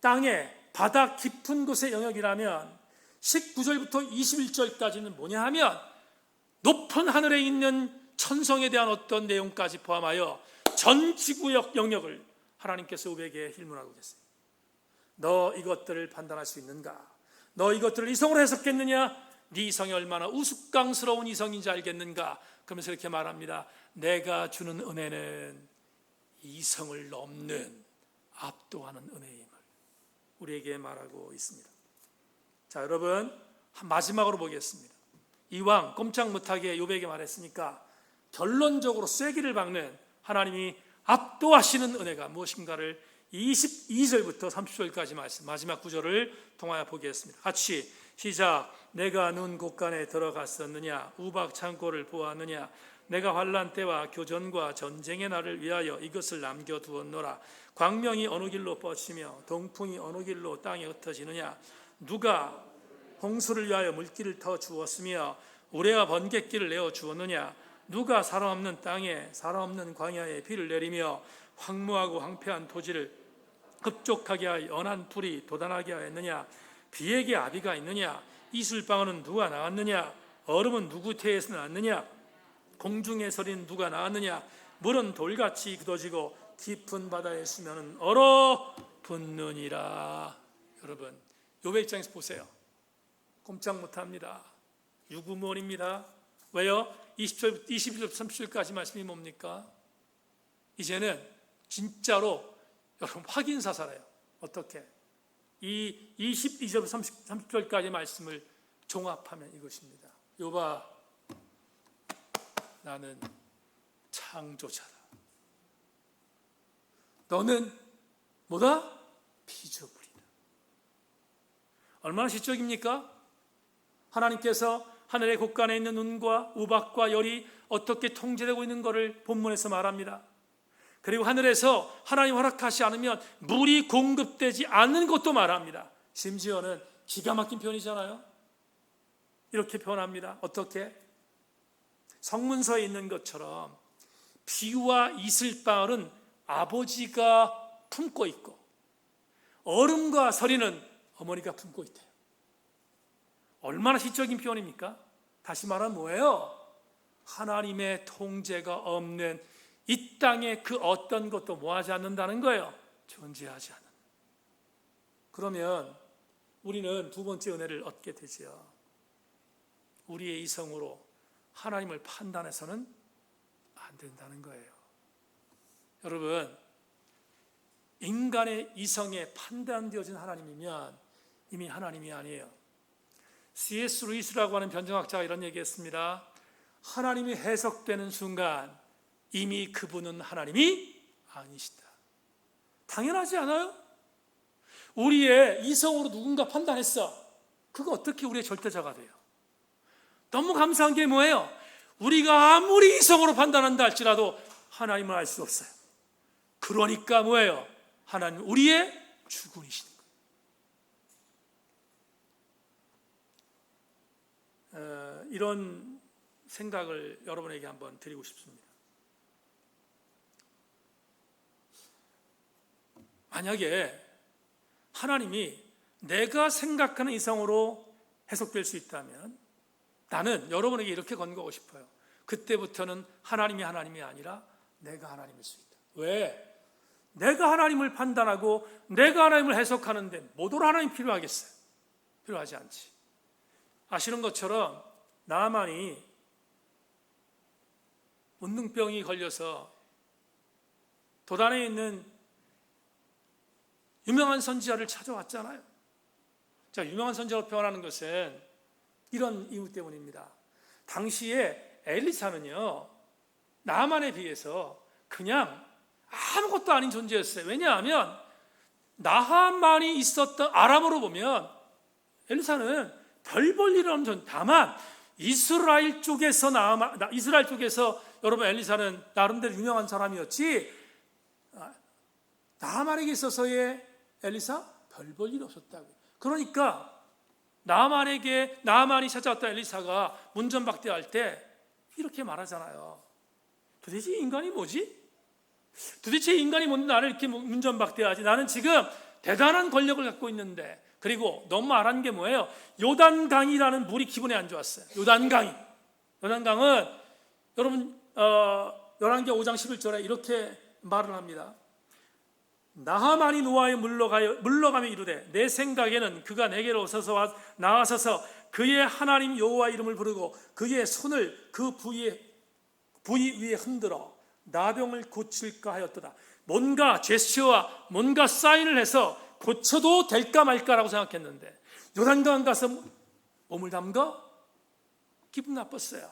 땅의 바다 깊은 곳의 영역이라면 19절부터 21절까지는 뭐냐 하면 높은 하늘에 있는 천성에 대한 어떤 내용까지 포함하여 전 지구역 영역을 하나님께서 욥에게 질문하고 계세요. 너 이것들을 판단할 수 있는가? 너 이것들을 이성으로 해석했느냐? 네 이성이 얼마나 우스꽝스러운 이성인지 알겠는가? 그러면서 이렇게 말합니다. 내가 주는 은혜는 이성을 넘는 압도하는 은혜임을 우리에게 말하고 있습니다. 자, 여러분, 마지막으로 보겠습니다. 이왕 꼼짝 못하게 욥에게 말했으니까 결론적으로 쐐기를 박는 하나님이 압도하시는 은혜가 무엇인가를 22절부터 30절까지 말씀, 마지막 구절을 통하여 보겠습니다. 같이 시작. 내가 눈 곳간에 들어갔었느냐? 우박 창고를 보았느냐? 내가 환난 때와 교전과 전쟁의 날을 위하여 이것을 남겨두었노라. 광명이 어느 길로 뻗치며 동풍이 어느 길로 땅에 흩어지느냐. 누가 홍수를 위하여 물길을 터 주었으며 우레와 번갯길을 내어 주었느냐. 누가 사람 없는 땅에 사람 없는 광야에 비를 내리며 황무하고 황폐한 토지를 흡족하게 하여 연한 풀이 돋아나게 하였느냐. 비에게 아비가 있느냐. 이슬방울은 누가 나왔느냐. 얼음은 누구 태에서 나왔느냐. 공중의 소리는 누가 나왔느냐. 물은 돌같이 굳어지고 깊은 바다의 수면은 얼어붙느니라. 여러분, 욥의 입장에서 보세요. 꼼짝 못합니다. 유구무원입니다. 왜요? 20절, 21절, 30절까지 말씀이 뭡니까? 이제는 진짜로 여러분 확인사살해요. 어떻게? 이 22절, 30절까지 말씀을 종합하면 이것입니다. 욥아, 나는 창조자다. 너는 뭐다? 피조물이다. 얼마나 시적입니까? 하나님께서 하늘의 곳간에 있는 눈과 우박과 열이 어떻게 통제되고 있는 것을 본문에서 말합니다. 그리고 하늘에서 하나님 허락하지 않으면 물이 공급되지 않는 것도 말합니다. 심지어는 기가 막힌 표현이잖아요. 이렇게 표현합니다. 어떻게? 성문서에 있는 것처럼 비와 이슬방울은 아버지가 품고 있고 얼음과 서리는 어머니가 품고 있대요. 얼마나 시적인 표현입니까? 다시 말하면 뭐예요? 하나님의 통제가 없는 이 땅에 그 어떤 것도 뭐하지 않는다는 거예요. 존재하지 않는. 그러면 우리는 두 번째 은혜를 얻게 되죠. 우리의 이성으로 하나님을 판단해서는 안 된다는 거예요. 여러분, 인간의 이성에 판단되어진 하나님이면 이미 하나님이 아니에요. C.S. 루이스라고 하는 변증학자가 이런 얘기했습니다. 하나님이 해석되는 순간 이미 그분은 하나님이 아니시다. 당연하지 않아요? 우리의 이성으로 누군가 판단했어. 그거 어떻게 우리의 절대자가 돼요? 너무 감사한 게 뭐예요? 우리가 아무리 이성으로 판단한다 할지라도 하나님을 알 수 없어요. 그러니까 뭐예요? 하나님 우리의 주군이신 거예요. 이런 생각을 여러분에게 한번 드리고 싶습니다. 만약에 하나님이 내가 생각하는 이성으로 해석될 수 있다면 나는 여러분에게 이렇게 권고하고 싶어요. 그때부터는 하나님이 아니라 내가 하나님일 수 있다. 왜? 내가 하나님을 판단하고 내가 하나님을 해석하는데 뭐더러 하나님 필요하겠어요? 필요하지 않지. 아시는 것처럼 나만이 문둥병이 걸려서 도단에 있는 유명한 선지자를 찾아왔잖아요. 자, 유명한 선지자로 표현하는 것은 이런 이유 때문입니다. 당시에 엘리사는요, 나만에 비해서 그냥 아무것도 아닌 존재였어요. 왜냐하면 나하만이 있었던 아람으로 보면 엘리사는 별 볼 일 없는 존재. 다만 이스라엘 쪽에서 여러분 엘리사는 나름대로 유명한 사람이었지 나하만에게 있어서의 엘리사 별 볼 일 없었다고. 그러니까 나하만이 찾아왔던 엘리사가 문전박대할 때 이렇게 말하잖아요. 도대체 인간이 뭐지? 도대체 인간이 뭔데 나를 이렇게 문전박대하지? 나는 지금 대단한 권력을 갖고 있는데. 그리고 너무 말한 게 뭐예요? 요단강이라는 물이 기분에 안 좋았어요. 요단강은 여러분 열왕기 5장 11절에 이렇게 말을 합니다. 나하만이 노아에 물러가며 이르되 내 생각에는 그가 내게로 나와서서 그의 하나님 여호와 이름을 부르고 그의 손을 그 부위 위에 흔들어 나병을 고칠까 하였도다. 뭔가 제스처와 뭔가 사인을 해서 고쳐도 될까 말까라고 생각했는데 요단강 가서 몸을 담가 기분 나빴어요.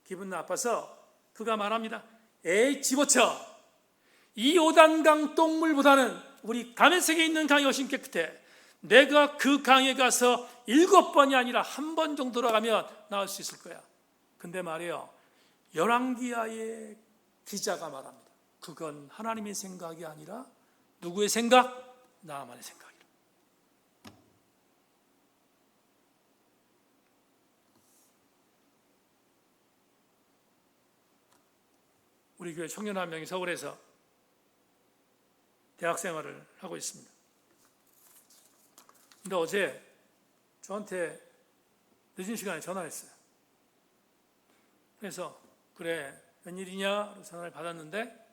기분 나빠서 그가 말합니다. 에이 집어쳐. 이 요단강 똥물보다는 우리 다메섹에 있는 강이 훨씬 깨끗해. 내가 그 강에 가서 7번이 아니라 1번 정도 들어가면 나을 수 있을 거야. 근데 말이에요, 열왕기하의 기자가 말합니다. 그건 하나님의 생각이 아니라 누구의 생각? 나만의 생각이라. 우리 교회 청년 한 명이 서울에서 대학 생활을 하고 있습니다. 근데 어제 저한테 늦은 시간에 전화했어요. 그래서 그래 웬일이냐 전화를 받았는데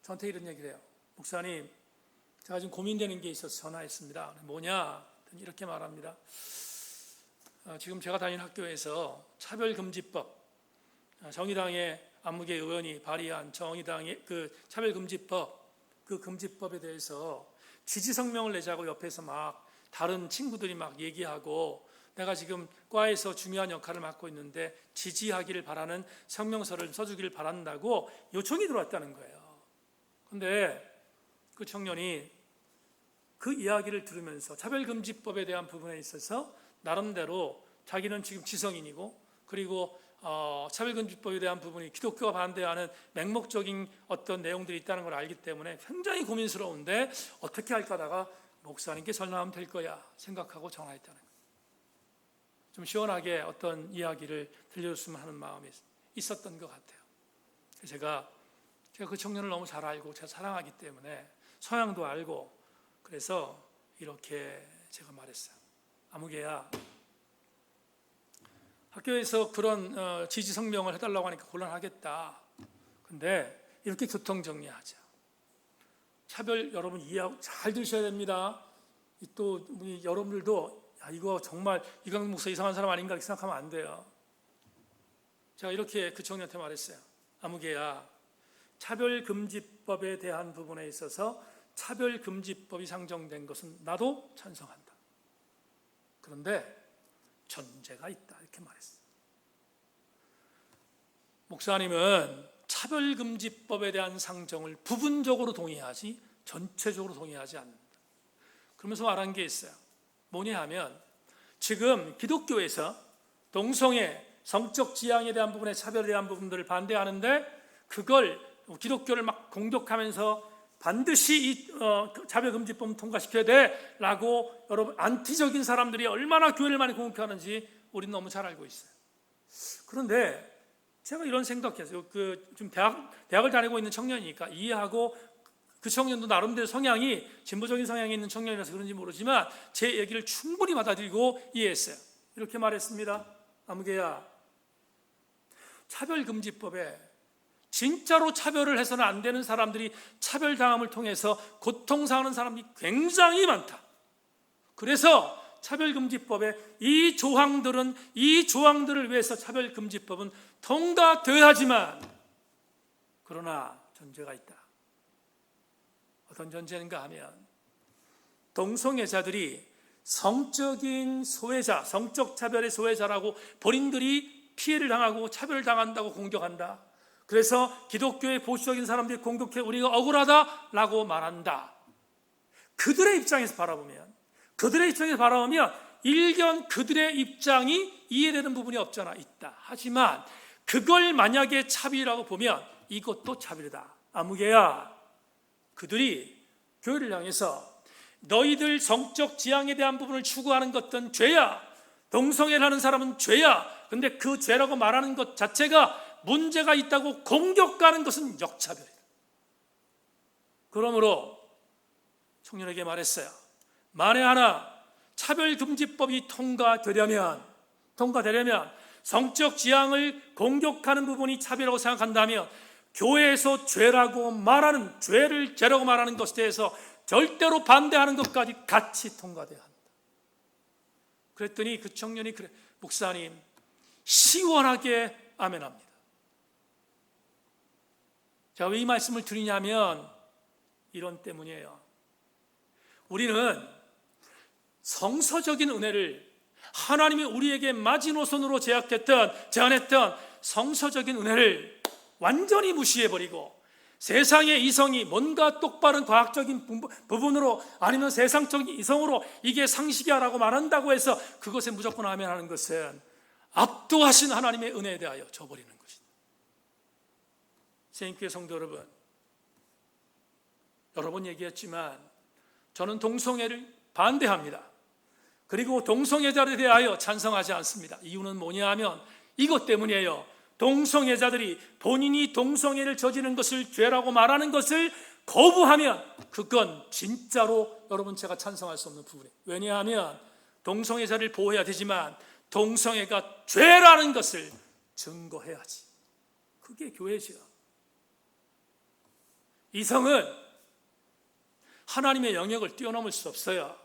저한테 이런 얘기를 해요. 목사님, 제가 지금 고민되는 게 있어서 전화했습니다. 뭐냐? 이렇게 말합니다. 지금 제가 다니는 학교에서 차별금지법, 정의당의 안무계 의원이 발의한 정의당의 그 차별금지법, 그 금지법에 대해서 지지성명을 내자고 옆에서 막 다른 친구들이 막 얘기하고, 내가 지금 과에서 중요한 역할을 맡고 있는데 지지하기를 바라는 성명서를 써주기를 바란다고 요청이 들어왔다는 거예요. 근데 그 청년이 그 이야기를 들으면서 차별금지법에 대한 부분에 있어서 나름대로 자기는 지금 지성인이고, 그리고 차별금지법에 대한 부분이 기독교가 반대하는 맹목적인 어떤 내용들이 있다는 걸 알기 때문에 굉장히 고민스러운데 어떻게 할까 하다가 목사님께 전화하면 될 거야 생각하고 전화했다는 거예요. 좀 시원하게 어떤 이야기를 들려줬으면 하는 마음이 있었던 것 같아요. 제가 그 청년을 너무 잘 알고 제가 사랑하기 때문에 성향도 알고, 그래서 이렇게 제가 말했어요. 아무개야, 학교에서 그런 지지 성명을 해달라고 하니까 곤란하겠다. 근데 이렇게 교통정리하자. 차별 여러분 이해하고 잘 들으셔야 됩니다. 또 여러분들도 이거 정말 이광 목사 이상한 사람 아닌가 이렇게 생각하면 안 돼요. 제가 이렇게 그 청년한테 말했어요. 아무개야, 차별금지법에 대한 부분에 있어서 차별금지법이 상정된 것은 나도 찬성한다. 그런데 전제가 있다 이렇게 말했어요. 목사님은 차별금지법에 대한 상정을 부분적으로 동의하지 전체적으로 동의하지 않는다. 그러면서 말한 게 있어요. 뭐냐 하면 지금 기독교에서 동성애, 성적 지향에 대한 부분에 차별에 대한 부분들을 반대하는데 그걸 기독교를 막 공격하면서 반드시 이 차별금지법 통과시켜야 돼라고 여러분 안티적인 사람들이 얼마나 교회를 많이 공격하는지 우리는 너무 잘 알고 있어요. 그런데 제가 이런 생각했어요. 좀 대학을 다니고 있는 청년이니까 이해하고, 그 청년도 나름대로 성향이 진보적인 성향이 있는 청년이라서 그런지 모르지만 제 얘기를 충분히 받아들이고 이해했어요. 이렇게 말했습니다. 아무개야, 차별금지법에 진짜로 차별을 해서는 안 되는 사람들이 차별당함을 통해서 고통당하는 사람이 굉장히 많다. 그래서 차별금지법에 이 조항들을 위해서 차별금지법은 통과되어야지만, 그러나 전제가 있다. 어떤 전제인가 하면 동성애자들이 성적인 소외자, 성적 차별의 소외자라고 본인들이 피해를 당하고 차별을 당한다고 공격한다. 그래서 기독교의 보수적인 사람들이 공격해 우리가 억울하다라고 말한다. 그들의 입장에서 바라보면 일견 그들의 입장이 이해되는 부분이 없잖아. 있다. 하지만 그걸 만약에 차별이라고 보면 이것도 차별이다. 아무개야, 그들이 교회를 향해서 너희들 성적 지향에 대한 부분을 추구하는 것은 죄야. 동성애를 하는 사람은 죄야. 근데 그 죄라고 말하는 것 자체가 문제가 있다고 공격하는 것은 역차별이다. 그러므로 청년에게 말했어요. 만에 하나 차별금지법이 통과되려면 성적 지향을 공격하는 부분이 차별이라고 생각한다면 교회에서 죄라고 말하는, 죄를 죄라고 말하는 것에 대해서 절대로 반대하는 것까지 같이 통과돼야 한다. 그랬더니 그 청년이 그래, 목사님 시원하게 아멘합니다. 제가 왜 이 말씀을 드리냐면 이런 때문이에요. 우리는 성서적인 은혜를, 하나님이 우리에게 마지노선으로 제안했던 성서적인 은혜를 완전히 무시해버리고 세상의 이성이 뭔가 똑바른 과학적인 부분으로 아니면 세상적인 이성으로 이게 상식이야라고 말한다고 해서 그것에 무조건 아멘하는 것은 압도하신 하나님의 은혜에 대하여 저버리는 것입니다. 세인교회 성도 여러분, 여러 번 얘기했지만 저는 동성애를 반대합니다. 그리고 동성애자들에 대하여 찬성하지 않습니다. 이유는 뭐냐 하면 이것 때문이에요. 동성애자들이 본인이 동성애를 저지른 것을 죄라고 말하는 것을 거부하면 그건 진짜로 여러분 제가 찬성할 수 없는 부분이에요. 왜냐하면 동성애자를 보호해야 되지만 동성애가 죄라는 것을 증거해야지. 그게 교회죠. 이성은 하나님의 영역을 뛰어넘을 수 없어요.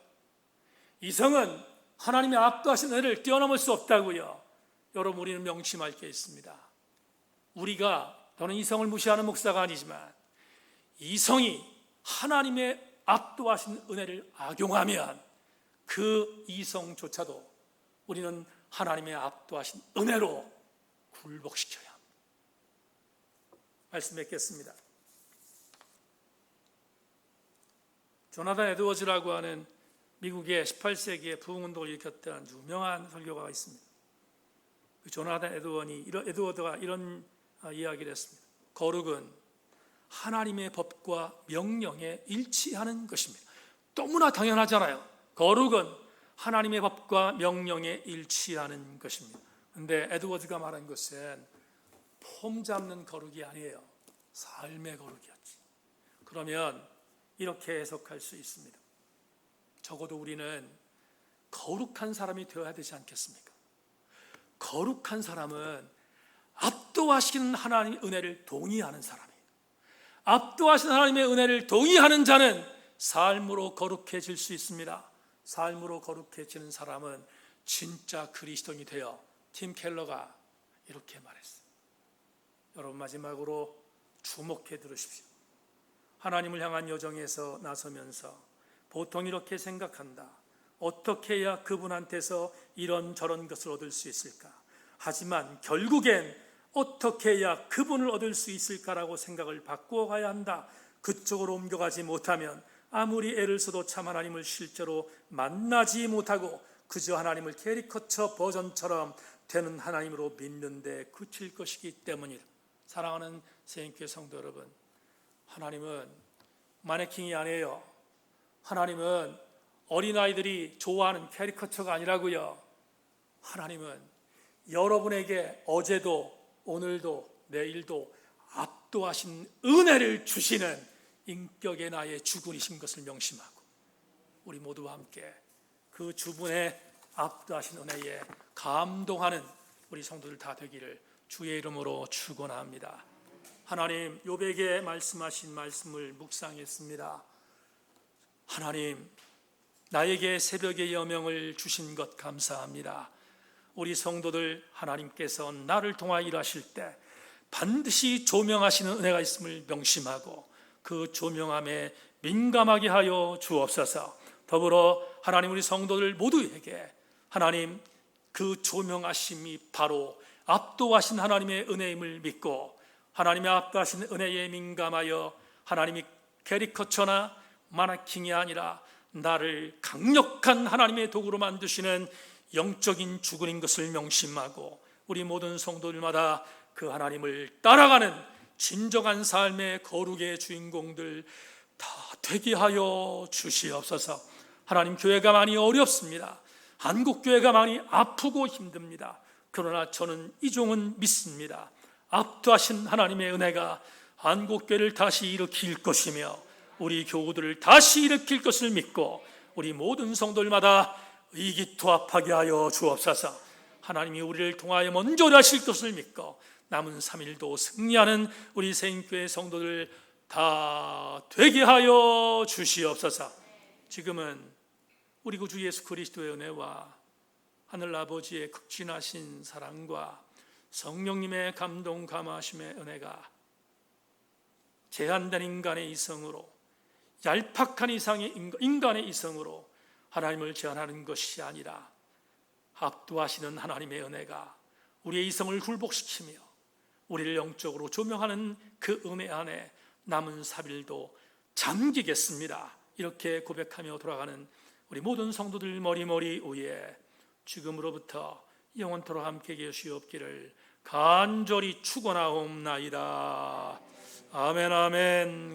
이성은 하나님의 압도하신 은혜를 뛰어넘을 수 없다고요. 여러분, 우리는 명심할 게 있습니다. 저는 이성을 무시하는 목사가 아니지만 이성이 하나님의 압도하신 은혜를 악용하면 그 이성조차도 우리는 하나님의 압도하신 은혜로 굴복시켜야 합니다. 말씀 맺겠습니다. 조나단 에드워즈라고 하는 미국의 18세기에 부흥운동을 일으켰던 유명한 설교가가 있습니다. 그 조나단 에드워드가 이런 이야기를 했습니다. 거룩은 하나님의 법과 명령에 일치하는 것입니다. 너무나 당연하잖아요. 거룩은 하나님의 법과 명령에 일치하는 것입니다. 그런데 에드워드가 말한 것은 폼 잡는 거룩이 아니에요. 삶의 거룩이었지. 그러면 이렇게 해석할 수 있습니다. 적어도 우리는 거룩한 사람이 되어야 되지 않겠습니까? 거룩한 사람은 압도하시는 하나님의 은혜를 동의하는 사람이에요. 압도하시는 하나님의 은혜를 동의하는 자는 삶으로 거룩해질 수 있습니다. 삶으로 거룩해지는 사람은 진짜 그리스도인이 되어 팀 켈러가 이렇게 말했어요. 여러분, 마지막으로 주목해 들으십시오. 하나님을 향한 여정에서 나서면서 보통 이렇게 생각한다. 어떻게 해야 그분한테서 이런저런 것을 얻을 수 있을까? 하지만 결국엔 어떻게 해야 그분을 얻을 수 있을까라고 생각을 바꾸어 가야 한다. 그쪽으로 옮겨가지 못하면 아무리 애를 써도 참 하나님을 실제로 만나지 못하고 그저 하나님을 캐리커처 버전처럼 되는 하나님으로 믿는데 그칠 것이기 때문이다. 사랑하는 세인교회 성도 여러분, 하나님은 마네킹이 아니에요. 하나님은 어린아이들이 좋아하는 캐리커처가 아니라고요. 하나님은 여러분에게 어제도 오늘도 내일도 압도하신 은혜를 주시는 인격의 나의 주군이신 것을 명심하고 우리 모두와 함께 그 주분의 압도하신 은혜에 감동하는 우리 성도들 다 되기를 주의 이름으로 축원합니다. 하나님, 욥에게 말씀하신 말씀을 묵상했습니다. 하나님, 나에게 새벽의 여명을 주신 것 감사합니다. 우리 성도들 하나님께서 나를 통하여 일하실 때 반드시 조명하시는 은혜가 있음을 명심하고 그 조명함에 민감하게 하여 주옵소서. 더불어 하나님, 우리 성도들 모두에게 하나님 그 조명하심이 바로 압도하신 하나님의 은혜임을 믿고 하나님의 압도하신 은혜에 민감하여 하나님이 캐리커처나 마네킹이 아니라 나를 강력한 하나님의 도구로 만드시는 영적인 주군인 것을 명심하고 우리 모든 성도들마다 그 하나님을 따라가는 진정한 삶의 거룩의 주인공들 다 되게 하여 주시옵소서. 하나님, 교회가 많이 어렵습니다. 한국 교회가 많이 아프고 힘듭니다. 그러나 저는 이 종은 믿습니다. 압도하신 하나님의 은혜가 한국교회를 다시 일으킬 것이며 우리 교우들을 다시 일으킬 것을 믿고 우리 모든 성도들마다 의기투합하게 하여 주옵소서. 하나님이 우리를 통하여 먼저 하실 것을 믿고 남은 3일도 승리하는 우리 세인교회 성도들 다 되게 하여 주시옵소서. 지금은 우리 구주 예수 그리스도의 은혜와 하늘 아버지의 극진하신 사랑과 성령님의 감동 감화하심의 은혜가 제한된 인간의 이성으로, 얄팍한 인간의 이성으로 하나님을 제한하는 것이 아니라 압도하시는 하나님의 은혜가 우리의 이성을 굴복시키며 우리를 영적으로 조명하는 그 은혜 안에 남은 3일도 잠기겠습니다. 이렇게 고백하며 돌아가는 우리 모든 성도들 머리머리 위에 지금으로부터 영원토록 함께 계시옵기를 간절히 축원하옵나이다. 아멘 아멘.